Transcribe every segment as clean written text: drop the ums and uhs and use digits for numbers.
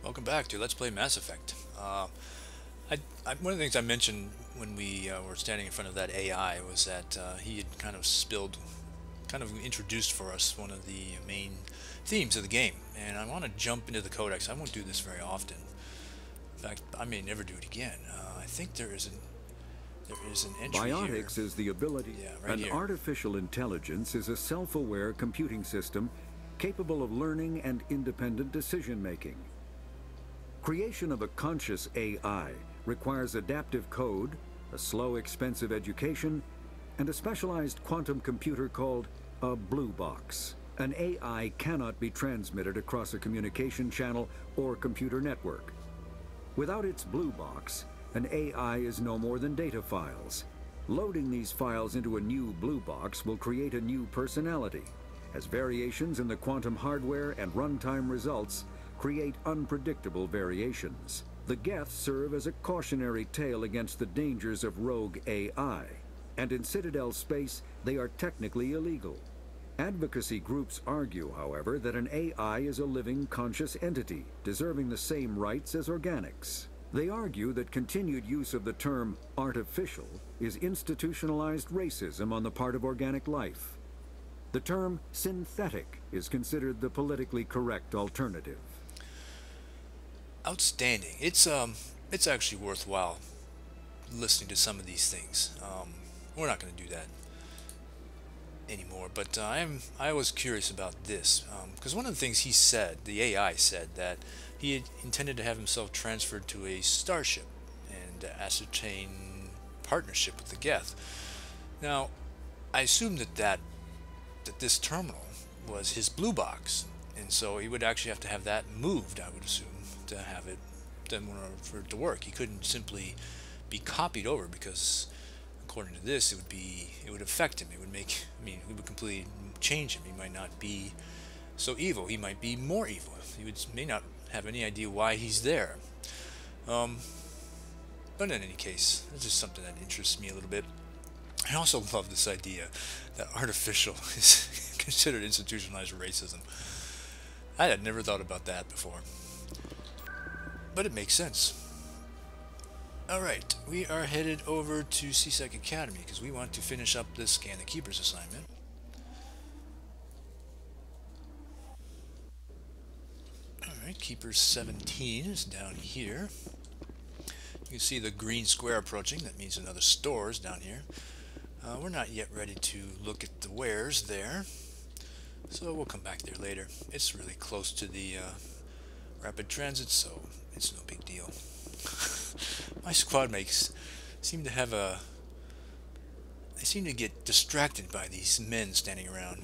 Welcome back to Let's Play Mass Effect. One of the things I mentioned when we were standing in front of that AI was that he had kind of introduced for us one of the main themes of the game. And I want to jump into the codex. I won't do this very often. In fact, I may never do it again. I think there is an entry here. Biotics is the ability. Yeah, right An here. artificial intelligence is a self-aware computing system capable of learning and independent decision-making. Creation of a conscious AI requires adaptive code, a slow, expensive education, and a specialized quantum computer called a blue box. An AI cannot be transmitted across a communication channel or computer network. Without its blue box, an AI is no more than data files. Loading these files into a new blue box will create a new personality, as variations in the quantum hardware and runtime results create unpredictable variations. The Geth serve as a cautionary tale against the dangers of rogue AI, and in Citadel space, they are technically illegal. Advocacy groups argue, however, that an AI is a living, conscious entity, deserving the same rights as organics. They argue that continued use of the term artificial is institutionalized racism on the part of organic life. The term synthetic is considered the politically correct alternative. Outstanding. It's actually worthwhile listening to some of these things. We're not going to do that anymore, but I was curious about this because one of the things he said, the AI said, that he had intended to have himself transferred to a starship and ascertain partnership with the Geth. Now, I assumed that this terminal was his blue box, and so he would actually have to have that moved, I would assume, to have it then for it to work. He couldn't simply be copied over because, according to this, it would affect him. It would it would completely change him. He might not be so evil. He might be more evil. May not have any idea why he's there. But in any case, it's just something that interests me a little bit. I also love this idea that artificial is considered institutionalized racism. I had never thought about that before, but it makes sense. Alright, we are headed over to CSEC Academy because we want to finish up this Scan the Keepers assignment. Alright, Keepers 17 is down here. You can see the green square approaching. That means another store is down here. We're not yet ready to look at the wares there, so we'll come back there later. It's really close to the rapid transit, so it's no big deal. My squad mates seem to have they seem to get distracted by these men standing around.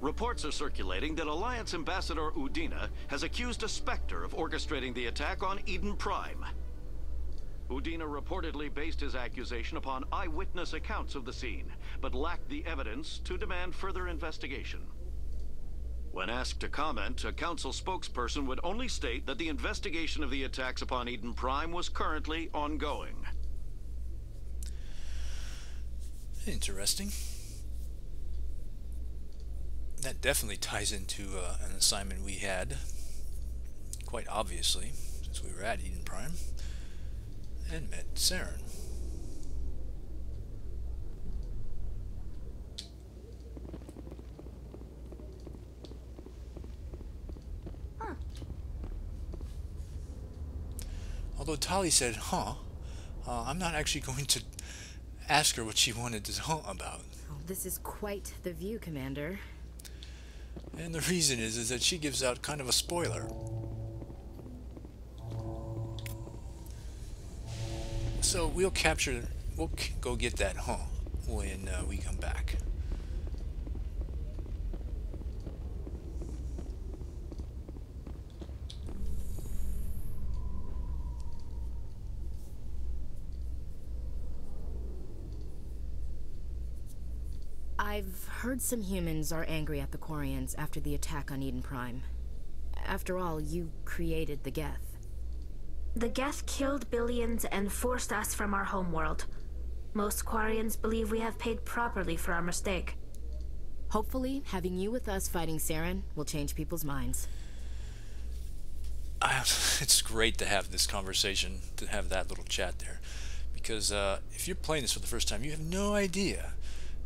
Reports are circulating that Alliance Ambassador Udina has accused a Spectre of orchestrating the attack on Eden Prime. Udina reportedly based his accusation upon eyewitness accounts of the scene, but lacked the evidence to demand further investigation. When asked to comment, a council spokesperson would only state that the investigation of the attacks upon Eden Prime was currently ongoing. Interesting. That definitely ties into an assignment we had, quite obviously, since we were at Eden Prime and met Saren. Although Tali said, I'm not actually going to ask her what she wanted to huh about. Oh, this is quite the view, Commander. And the reason is that she gives out kind of a spoiler. So we'll go get that when we come back. I've heard some humans are angry at the Quarians after the attack on Eden Prime. After all, you created the Geth. The Geth killed billions and forced us from our homeworld. Most Quarians believe we have paid properly for our mistake. Hopefully, having you with us fighting Saren will change people's minds. It's great to have this conversation, to have that little chat there. Because if you're playing this for the first time, you have no idea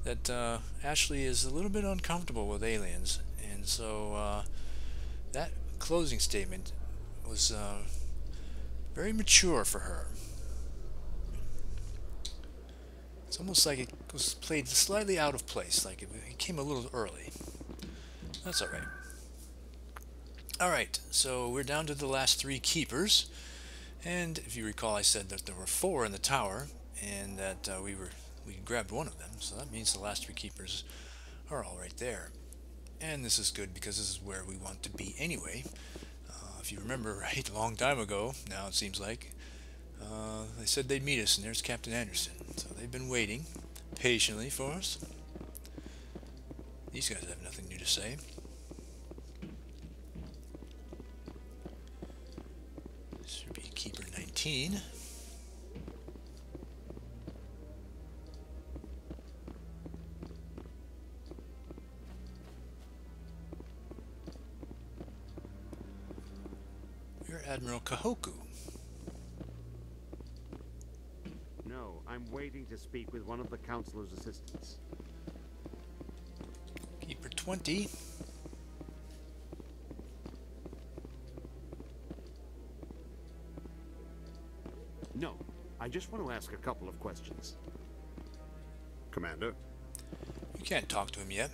that Ashley is a little bit uncomfortable with aliens. And so that closing statement was very mature for her. It's almost like it was played slightly out of place, like it came a little early. That's alright. Alright, so we're down to the last 3 keepers. And if you recall, I said that there were 4 in the tower, and that we grabbed one of them, so that means the last 3 keepers are all right there. And this is good because this is where we want to be anyway. If you remember right, a long time ago, now it seems like, they said they'd meet us, and there's Captain Anderson. So they've been waiting patiently for us. These guys have nothing new to say. This should be Keeper 19. You're Admiral Kahoku. No, I'm waiting to speak with one of the Councilor's assistants. Keeper 20. No, I just want to ask a couple of questions. Commander? You can't talk to him yet.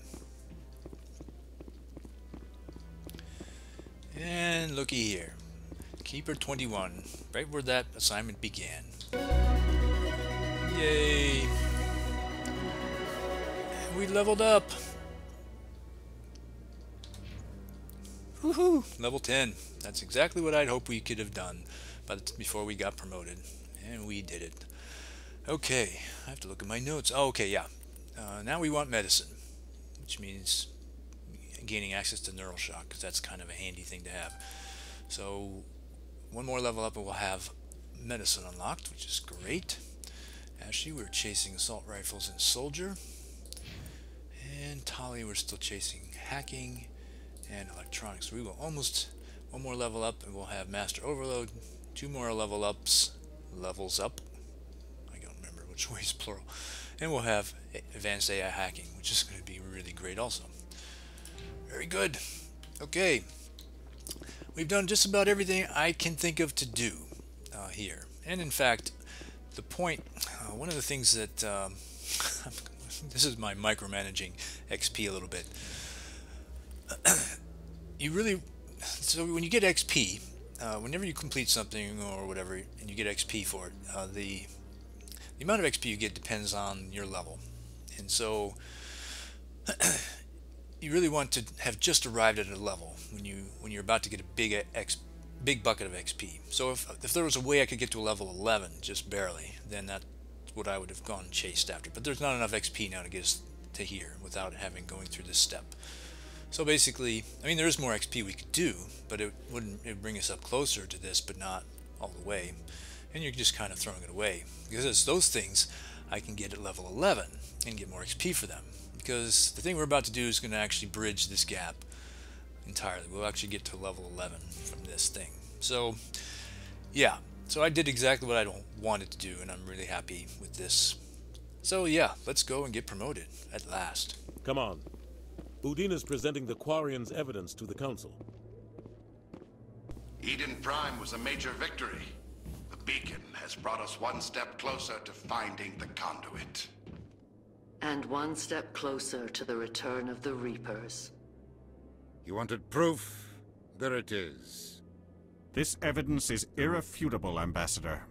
And looky here. Keeper 21. Right where that assignment began. Yay! And we leveled up! Woohoo! Level 10. That's exactly what I'd hoped we could have done before we got promoted. And we did it. Okay, I have to look at my notes. Oh, okay, yeah. Now we want medicine, which means gaining access to neural shock, because that's kind of a handy thing to have. So, one more level up and we'll have medicine unlocked, which is great. Ashley, we're chasing assault rifles and soldier. And Tali, we're still chasing hacking and electronics. We will almost one more level up and we'll have master overload. 2 more levels up. I don't remember which way is plural. And we'll have advanced AI hacking, which is going to be really great also. Very good. Okay. We've done just about everything I can think of to do here. And in fact, the point, one of the things that, this is my micromanaging XP a little bit. So when you get XP, whenever you complete something or whatever, and you get XP for it, the amount of XP you get depends on your level. And so, you really want to have just arrived at a level when you're about to get a big bucket of XP. So if there was a way I could get to a level 11 just barely, then that's what I would have gone and chased after. But there's not enough XP now to get us to here without going through this step. So basically, I mean, there is more XP we could do, but it would bring us up closer to this, but not all the way. And you're just kind of throwing it away, because it's those things I can get at level 11 and get more XP for them. Because the thing we're about to do is going to actually bridge this gap entirely. We'll actually get to level 11 from this thing. So, yeah. So I did exactly what I wanted to do, and I'm really happy with this. So yeah, let's go and get promoted at last. Come on. Udina's presenting the Quarians' evidence to the Council. Eden Prime was a major victory. The beacon has brought us one step closer to finding the conduit. And one step closer to the return of the Reapers. You wanted proof? There it is. This evidence is irrefutable, Ambassador.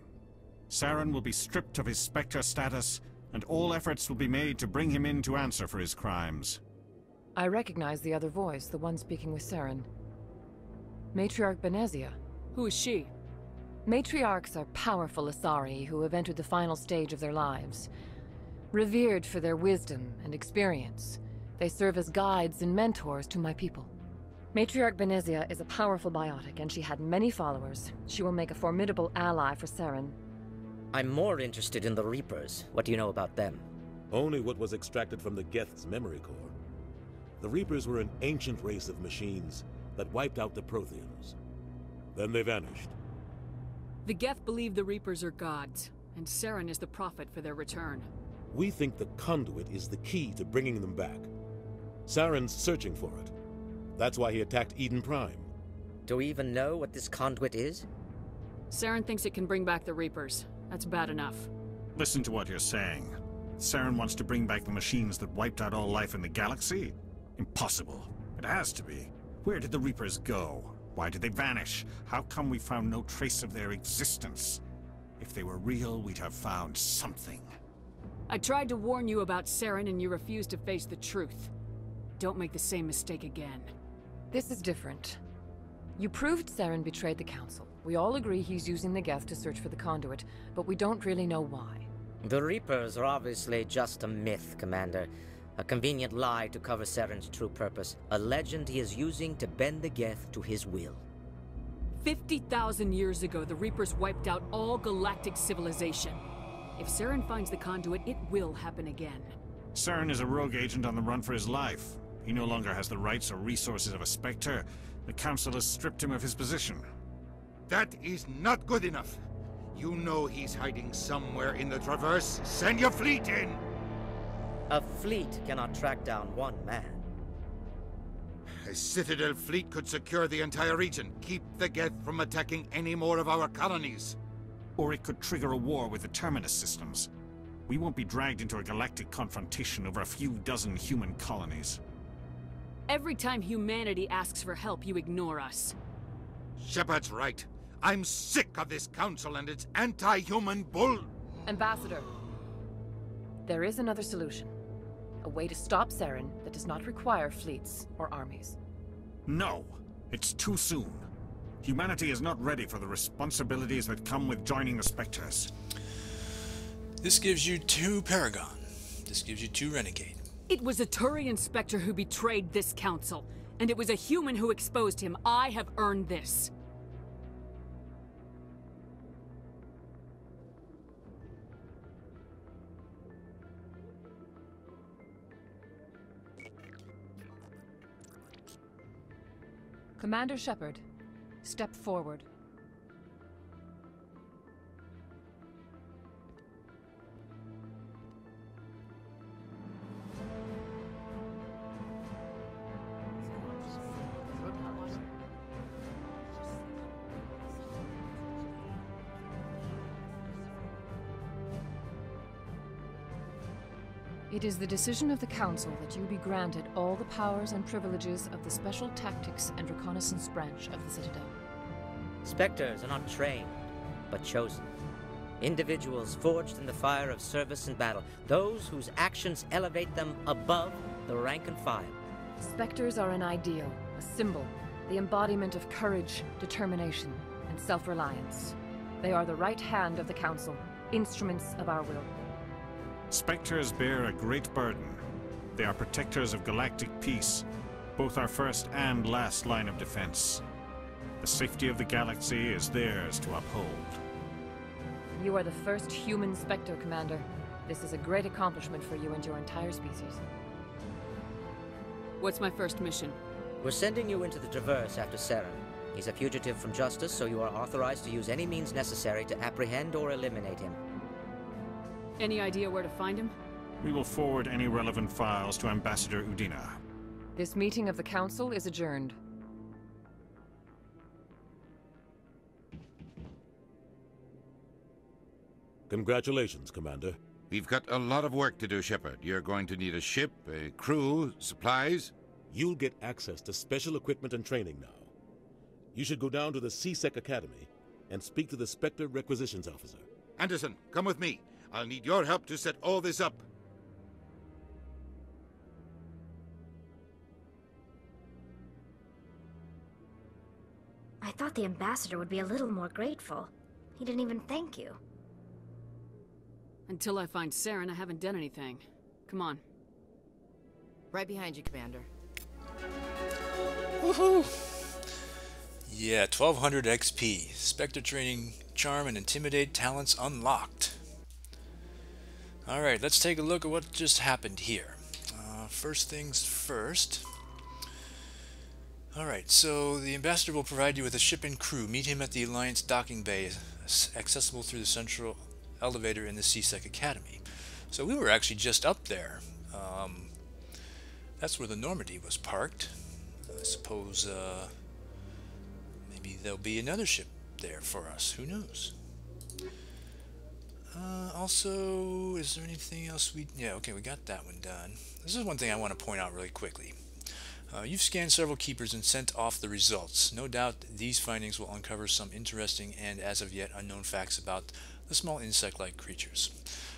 Saren will be stripped of his Spectre status, and all efforts will be made to bring him in to answer for his crimes. I recognize the other voice, the one speaking with Saren. Matriarch Benezia. Who is she? Matriarchs are powerful Asari who have entered the final stage of their lives. Revered for their wisdom and experience, they serve as guides and mentors to my people. Matriarch Benezia is a powerful biotic, and she had many followers. She will make a formidable ally for Saren. I'm more interested in the Reapers. What do you know about them? Only what was extracted from the Geth's memory core. The Reapers were an ancient race of machines that wiped out the Protheans. Then they vanished. The Geth believe the Reapers are gods, and Saren is the prophet for their return. We think the conduit is the key to bringing them back. Saren's searching for it. That's why he attacked Eden Prime. Do we even know what this conduit is? Saren thinks it can bring back the Reapers. That's bad enough. Listen to what you're saying. Saren wants to bring back the machines that wiped out all life in the galaxy? Impossible. It has to be. Where did the Reapers go? Why did they vanish? How come we found no trace of their existence? If they were real, we'd have found something. I tried to warn you about Saren and you refused to face the truth. Don't make the same mistake again. This is different. You proved Saren betrayed the Council. We all agree he's using the Geth to search for the conduit, but we don't really know why. The Reapers are obviously just a myth, Commander. A convenient lie to cover Saren's true purpose. A legend he is using to bend the Geth to his will. 50,000 years ago, the Reapers wiped out all galactic civilization. If Saren finds the conduit, it will happen again. Saren is a rogue agent on the run for his life. He no longer has the rights or resources of a Spectre. The Council has stripped him of his position. That is not good enough. You know he's hiding somewhere in the Traverse. Send your fleet in! A fleet cannot track down one man. A Citadel fleet could secure the entire region, keep the Geth from attacking any more of our colonies. Or it could trigger a war with the Terminus systems. We won't be dragged into a galactic confrontation over a few dozen human colonies. Every time humanity asks for help, you ignore us. Shepard's right. I'm sick of this council and its anti-human bull... Ambassador, there is another solution. A way to stop Saren that does not require fleets or armies. No, it's too soon. Humanity is not ready for the responsibilities that come with joining the Spectres. This gives you 2 Paragon. This gives you 2 Renegade. It was a Turian Spectre who betrayed this council, and it was a human who exposed him. I have earned this. Commander Shepard, step forward. It is the decision of the Council that you be granted all the powers and privileges of the Special Tactics and Reconnaissance branch of the Citadel. Spectres are not trained, but chosen. Individuals forged in the fire of service and battle. Those whose actions elevate them above the rank and file. Spectres are an ideal, a symbol, the embodiment of courage, determination, and self-reliance. They are the right hand of the Council, instruments of our will. Spectres bear a great burden. They are protectors of galactic peace, both our first and last line of defense. The safety of the galaxy is theirs to uphold. You are the first human Spectre, Commander. This is a great accomplishment for you and your entire species. What's my first mission? We're sending you into the Traverse after Saren. He's a fugitive from justice, so you are authorized to use any means necessary to apprehend or eliminate him. Any idea where to find him? We will forward any relevant files to Ambassador Udina. This meeting of the Council is adjourned. Congratulations, Commander. We've got a lot of work to do, Shepard. You're going to need a ship, a crew, supplies. You'll get access to special equipment and training now. You should go down to the CSEC Academy and speak to the Spectre Requisitions Officer. Anderson, come with me. I'll need your help to set all this up. I thought the ambassador would be a little more grateful. He didn't even thank you. Until I find Saren, I haven't done anything. Come on. Right behind you, Commander. Woohoo! Yeah, 1200 XP. Spectre training, charm, and intimidate talents unlocked. Alright, let's take a look at what just happened here. First things first. Alright, so the ambassador will provide you with a ship and crew. Meet him at the Alliance docking bay, accessible through the central elevator in the CSEC Academy. So we were actually just up there. That's where the Normandy was parked. I suppose maybe there'll be another ship there for us. Who knows? Also, is there anything else we... Yeah, okay, we got that one done. This is one thing I want to point out really quickly. You've scanned several keepers and sent off the results. No doubt these findings will uncover some interesting and as of yet unknown facts about the small insect-like creatures.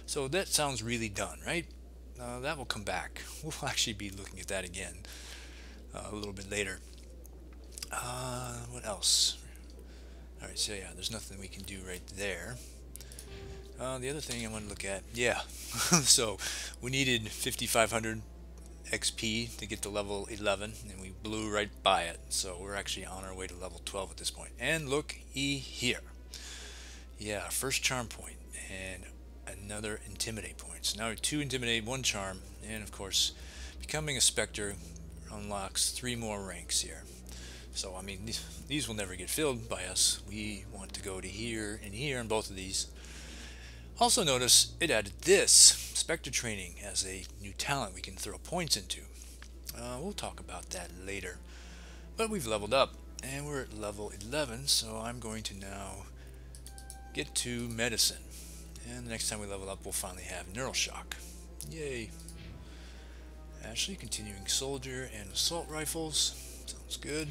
So that sounds really done, right? That will come back. We'll actually be looking at that again a little bit later. What else? Alright, so yeah, there's nothing we can do right there. The other thing I want to look at, yeah, so we needed 5,500 XP to get to level 11, and we blew right by it, so we're actually on our way to level 12 at this point. And look-y here. Yeah, first charm point, and another intimidate point. So now 2 intimidate, 1 charm, and of course, becoming a Spectre unlocks 3 more ranks here. So, I mean, these will never get filled by us. We want to go to here and here in both of these. Also notice it added this, Spectre training, as a new talent we can throw points into. We'll talk about that later. But we've leveled up, and we're at level 11, so I'm going to now get to medicine. And the next time we level up, we'll finally have neural shock. Yay. Ashley, continuing soldier and assault rifles. Sounds good.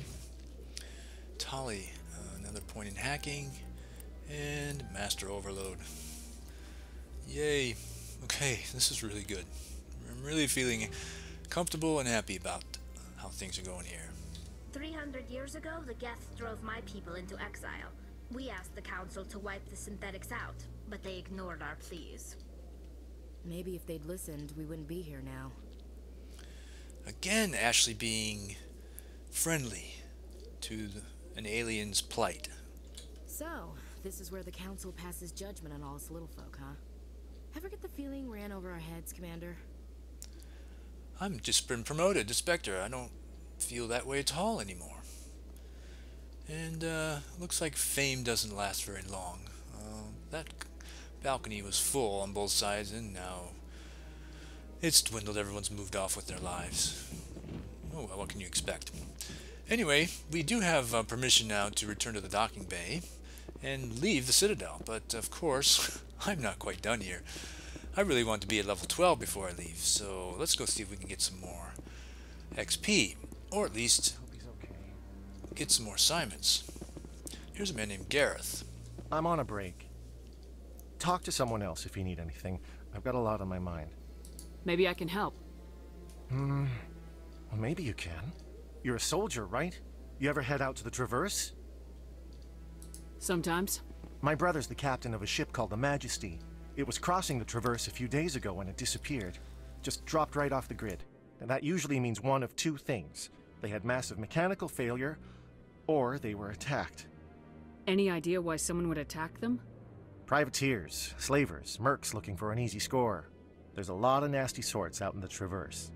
Tali, another point in hacking. And master overload. Yay. Okay, this is really good. I'm really feeling comfortable and happy about how things are going here. 300 years ago, the Geth drove my people into exile. We asked the Council to wipe the synthetics out, but they ignored our pleas. Maybe if they'd listened, we wouldn't be here now. Again, Ashley being friendly to an alien's plight. So, this is where the Council passes judgment on all us little folk, huh? Ever get the feeling ran over our heads, Commander? I'm just been promoted to Spectre. I don't feel that way at all anymore. And looks like fame doesn't last very long. That balcony was full on both sides, and now it's dwindled. Everyone's moved off with their lives. Oh well, what can you expect? Anyway, we do have permission now to return to the docking bay and leave the Citadel, but of course I'm not quite done here. I really want to be at level 12 before I leave, so let's go see if we can get some more XP, or at least get some more assignments. Here's a man named Gareth. I'm on a break. Talk to someone else if you need anything. I've got a lot on my mind. Maybe I can help. Well, maybe you can. You're a soldier, right? You ever head out to the Traverse? Sometimes. My brother's the captain of a ship called the Majesty. It was crossing the Traverse a few days ago when it disappeared. Just dropped right off the grid. And that usually means one of 2 things. They had massive mechanical failure, or they were attacked. Any idea why someone would attack them? Privateers, slavers, mercs looking for an easy score. There's a lot of nasty sorts out in the Traverse.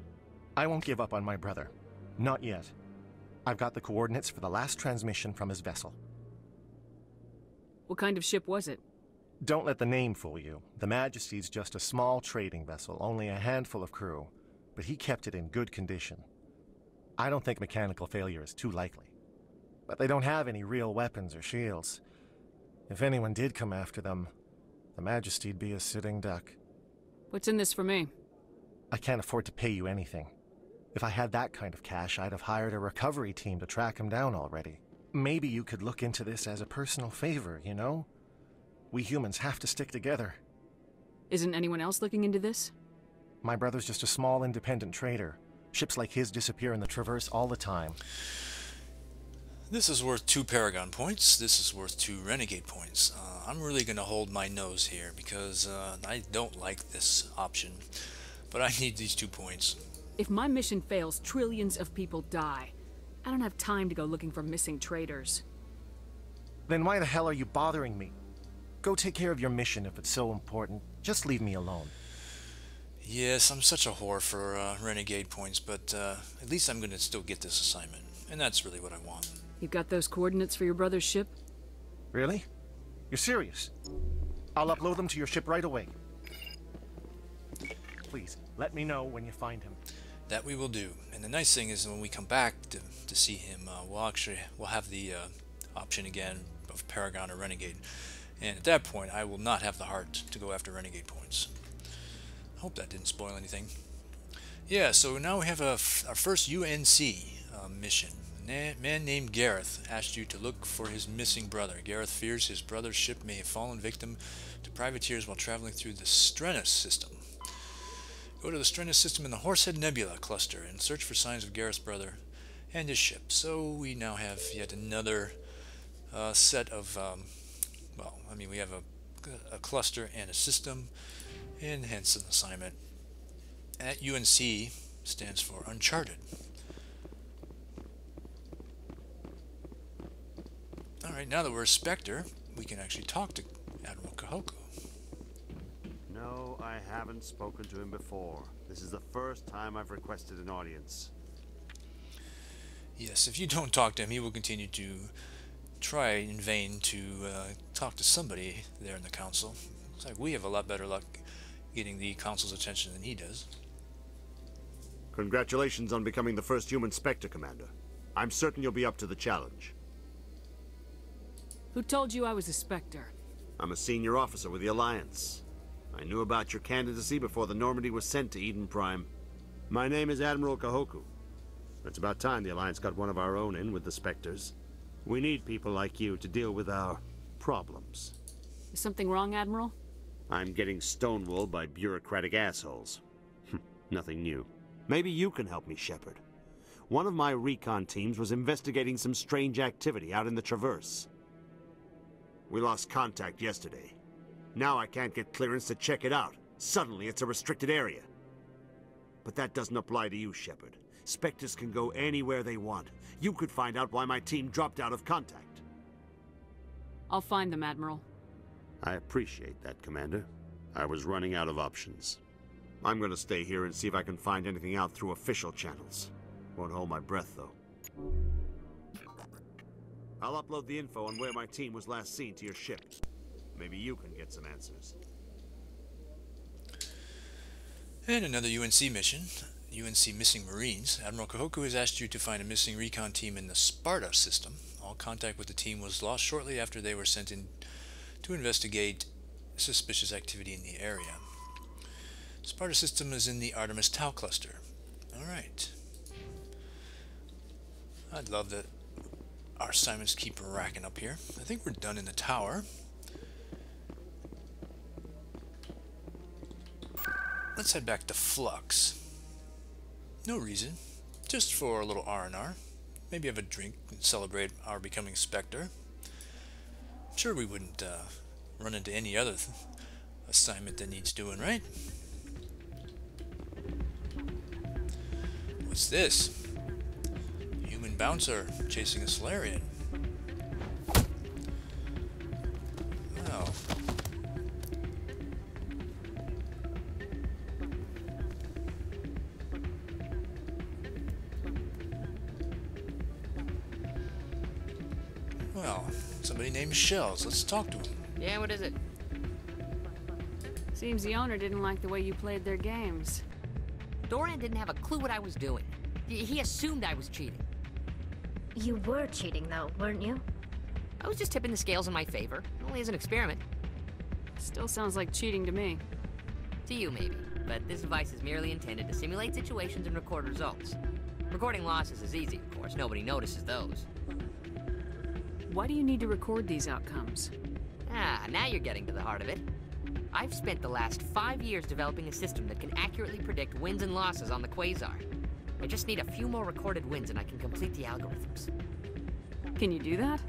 I won't give up on my brother. Not yet. I've got the coordinates for the last transmission from his vessel. What kind of ship was it? Don't let the name fool you. The Majesty's just a small trading vessel, only a handful of crew. But he kept it in good condition. I don't think mechanical failure is too likely. But they don't have any real weapons or shields. If anyone did come after them, the Majesty'd be a sitting duck. What's in this for me? I can't afford to pay you anything. If I had that kind of cash, I'd have hired a recovery team to track him down already. Maybe you could look into this as a personal favor, you know? We humans have to stick together. Isn't anyone else looking into this? My brother's just a small independent trader. Ships like his disappear in the Traverse all the time. This is worth 2 Paragon points. This is worth 2 Renegade points. I'm really going to hold my nose here because I don't like this option. But I need these 2 points. If my mission fails, trillions of people die. I don't have time to go looking for missing traitors. Then why the hell are you bothering me? Go take care of your mission if it's so important. Just leave me alone. Yes, I'm such a whore for renegade points, but at least I'm gonna still get this assignment. And that's really what I want. You got those coordinates for your brother's ship? Really? You're serious? I'll upload them to your ship right away. Please, let me know when you find him. That we will do. And the nice thing is when we come back to see him, we'll have the option again of Paragon or Renegade. And at that point, I will not have the heart to go after Renegade points. I hope that didn't spoil anything. Yeah, so now we have our first UNC mission. A man named Gareth asked you to look for his missing brother. Gareth fears his brother's ship may have fallen victim to privateers while traveling through the Strenus system. Go to the Strenus system in the Horsehead Nebula cluster and search for signs of Gareth's brother and his ship. So we now have yet another set of, well, I mean, we have a cluster and a system, and hence an assignment. At UNC stands for Uncharted. Alright, now that we're a Spectre, we can actually talk to Admiral Kahoku. No, I haven't spoken to him before. This is the first time I've requested an audience. Yes, if you don't talk to him, he will continue to try in vain to talk to somebody there in the Council. Looks like we have a lot better luck getting the Council's attention than he does. Congratulations on becoming the first human Spectre, Commander. I'm certain you'll be up to the challenge. Who told you I was a Spectre? I'm a senior officer with the Alliance. I knew about your candidacy before the Normandy was sent to Eden Prime. My name is Admiral Kahoku. It's about time the Alliance got one of our own in with the Spectres. We need people like you to deal with our problems. Is something wrong, Admiral? I'm getting stonewalled by bureaucratic assholes. Nothing new. Maybe you can help me, Shepard. One of my recon teams was investigating some strange activity out in the Traverse. We lost contact yesterday. Now I can't get clearance to check it out. Suddenly it's a restricted area. But that doesn't apply to you, Shepard. Spectres can go anywhere they want. You could find out why my team dropped out of contact. I'll find them, Admiral. I appreciate that, Commander. I was running out of options. I'm gonna stay here and see if I can find anything out through official channels. Won't hold my breath, though. I'll upload the info on where my team was last seen to your ship. Maybe you can get some answers. And another UNC mission. UNC Missing Marines. Admiral Kahoku has asked you to find a missing recon team in the Sparta system. All contact with the team was lost shortly after they were sent in to investigate suspicious activity in the area. Sparta system is in the Artemis Tau cluster. Alright. I'd love that our assignments keep racking up here. I think we're done in the tower. Let's head back to Flux. No reason. Just for a little R&R. Maybe have a drink and celebrate our becoming Spectre. I'm sure we wouldn't run into any other assignment that needs doing, right? What's this? Human bouncer chasing a salarian. Wow. Well, somebody named Shells. Let's talk to him. Yeah, what is it? Seems the owner didn't like the way you played their games. Doran didn't have a clue what I was doing. He assumed I was cheating. You were cheating, though, weren't you? I was just tipping the scales in my favor, only as an experiment. Still sounds like cheating to me. To you, maybe, but this device is merely intended to simulate situations and record results. Recording losses is easy, of course. Nobody notices those. Why do you need to record these outcomes? Ah, now you're getting to the heart of it. I've spent the last 5 years developing a system that can accurately predict wins and losses on the Quasar. I just need a few more recorded wins and I can complete the algorithms. Can you do that?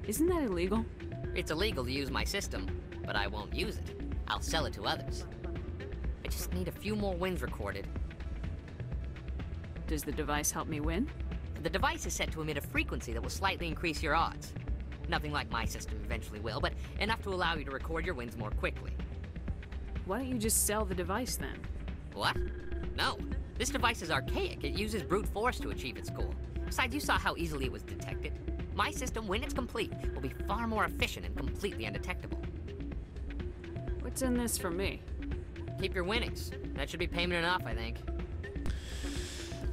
Isn't that illegal? It's illegal to use my system, but I won't use it. I'll sell it to others. I just need a few more wins recorded. Does the device help me win? The device is set to emit a frequency that will slightly increase your odds. Nothing like my system eventually will, but enough to allow you to record your wins more quickly. Why don't you just sell the device then? What? No. This device is archaic. It uses brute force to achieve its goal. Besides, you saw how easily it was detected. My system, when it's complete, will be far more efficient and completely undetectable. What's in this for me? Keep your winnings. That should be payment enough, I think.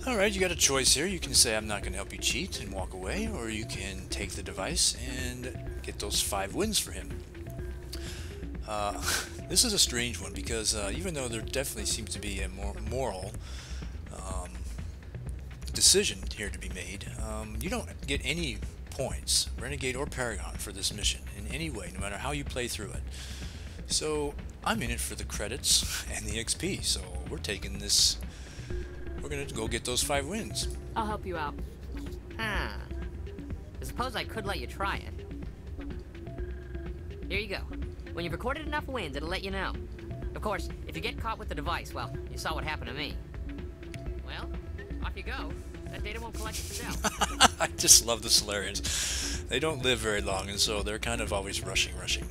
Alright, you got a choice here. You can say I'm not going to help you cheat and walk away, or you can take the device and get those 5 wins for him. This is a strange one because even though there definitely seems to be a more moral decision here to be made, you don't get any points, Renegade or Paragon, for this mission in any way, no matter how you play through it. So I'm in it for the credits and the XP, so we're taking this. We're gonna go get those 5 wins. I'll help you out. I suppose I could let you try it. Here you go. When you've recorded enough wins, it'll let you know. Of course, if you get caught with the device, well, you saw what happened to me. Well, off you go. That data won't collect itself. I just love the Salarians. They don't live very long, and so they're kind of always rushing.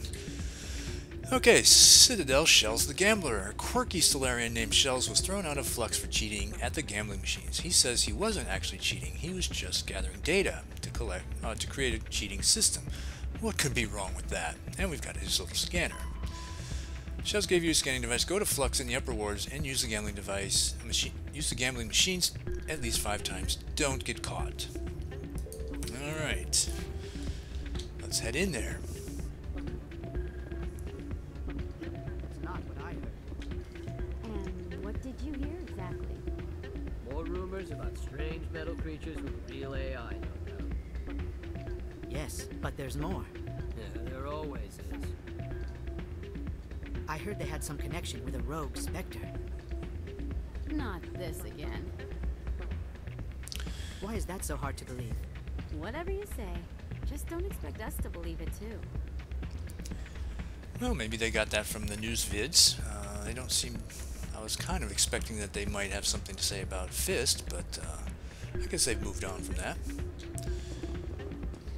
Okay, Citadel Shells the Gambler. A quirky Salarian named Shells was thrown out of Flux for cheating at the gambling machines. He says he wasn't actually cheating, he was just gathering data to create a cheating system. What could be wrong with that? And we've got his little scanner. Shells gave you a scanning device. Go to Flux in the upper wards and use the gambling machines at least 5 times. Don't get caught. Alright. Let's head in there. It's not what I heard. And what did you hear exactly? More rumors about strange metal creatures with real AI, no doubt. Yes, but there's more. Yeah, there always is. I heard they had some connection with a rogue Spectre. Not this again. Why is that so hard to believe? Whatever you say. Just don't expect us to believe it too. Well, maybe they got that from the news vids. They don't seem... I was kind of expecting that they might have something to say about Fist, but I guess they've moved on from that.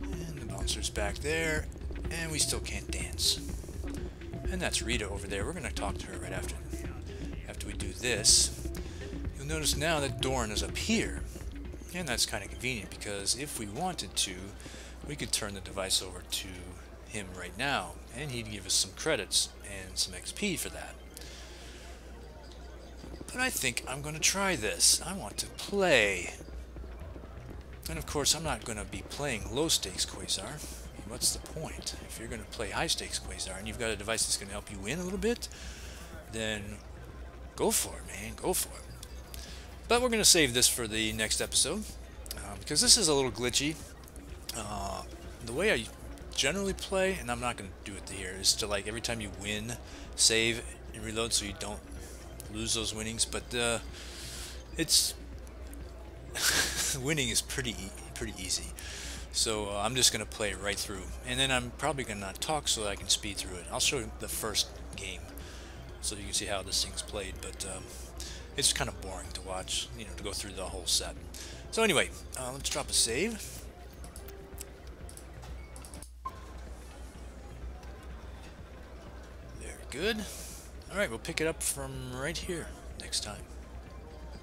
And the bouncer's back there, and we still can't dance. And that's Rita over there. We're going to talk to her right after we do this. You'll notice now that Dorn is up here. And that's kind of convenient because if we wanted to, we could turn the device over to him right now, and he'd give us some credits and some XP for that. But I think I'm going to try this. I want to play. And of course, I'm not going to be playing low-stakes Quasar. I mean, what's the point? If you're going to play high-stakes Quasar and you've got a device that's going to help you win a little bit, then go for it, man. Go for it. But we're going to save this for the next episode, because this is a little glitchy. The way I generally play, and I'm not going to do it here, is to, like, every time you win, save and reload so you don't lose those winnings. But it's winning is pretty easy. So I'm just going to play it right through, and then I'm probably going to not talk so that I can speed through it. I'll show you the first game so you can see how this thing's played, but it's kind of boring to watch, you know, to go through the whole set. So anyway, let's drop a save. Very good. Alright, we'll pick it up from right here next time.